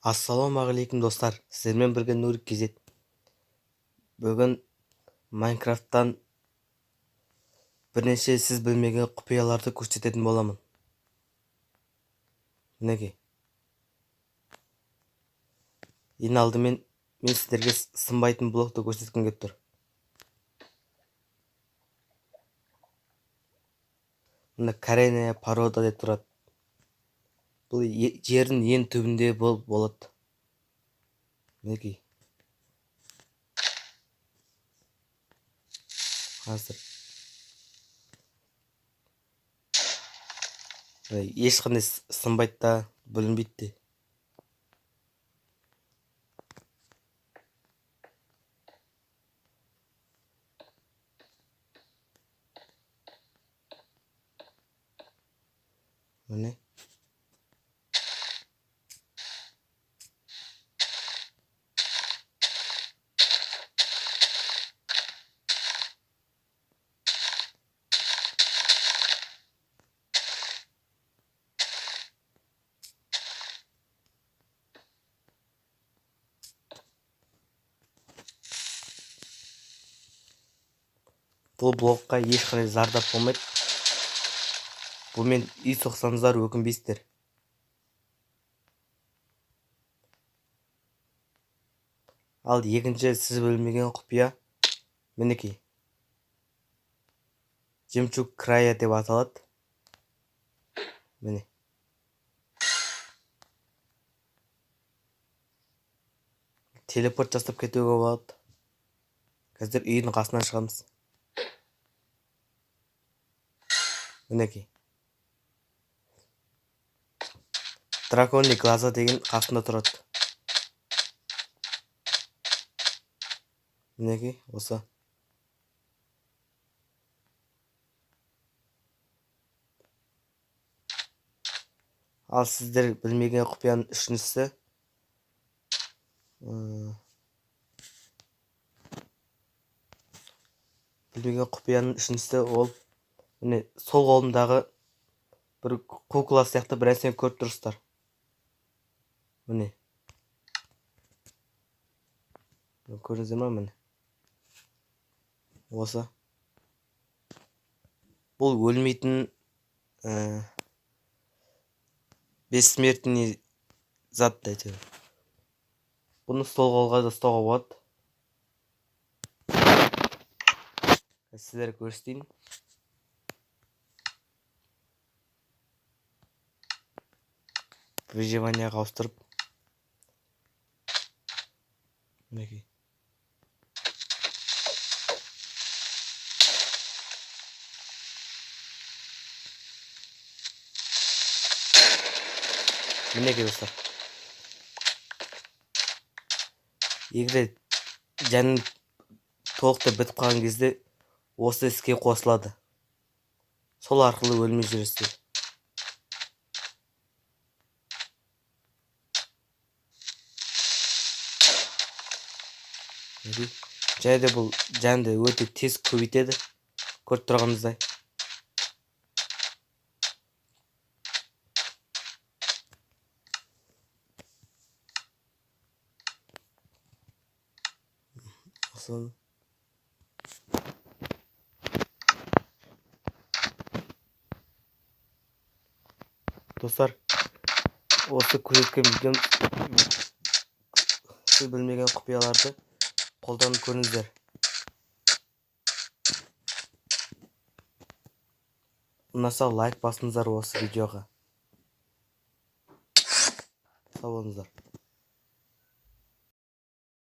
Ассалаумағалейкум достар, сіздермен бірге Нурик KZ. Бүгін Майнкрафттан бірнеше сіз білмеген құпияларды көрсететін боламын. Мінекей. Ең алдымен мен сіздерге сынбайтын блокты көрсеткім келіп тұр. Мына Каренная порода деп тұрады. Бұл жердің ең түбінде болады. Мінекей. Қазір ешқандай сынбайды да, бүлінбейді де. Міне. Бұл блокқа ешқандай зардап болмайды. Бұмен үй соқсаңыздар өкінбейсіздер. Ал екінші сіз білмеген құпия мінекей. Жемчуг края деп аталады. Міне. Телепорт жасап кетуге болады. Қазір үйдің қасынан шығамыз. Мінекей. Драконный глаза деген қасында тұрады. Мінекей, осы. Ал сіздер білмеген құпияның үшіншісі ол міне сол қолымдағы бір кукла сияқты бір нәрсені көріп тұрсыздар. Міне. Көрдіңіздер ме міне? Осы. Бұл өлмейтін бессмертный зат дейді. Бұны сол қолға да ұстауға болады. Сіздер көрсетейін. Выживанияға ауыстырып. Мінекей. Мінекей достар. Егер жаның толықтай бітіп қалған кезде осы іске қосылады. Сол арқылы өлмей жүресіздер. Және де бұл жанды өте тез көбейтеді. Көріп тұрғанымыздай. Достар, осы көрсеткен видеом сіз білмеген құпияларды қолданып көріңіздер. Ұнаса лайк басыңыздар осы видеоға. Сау болыңыздар.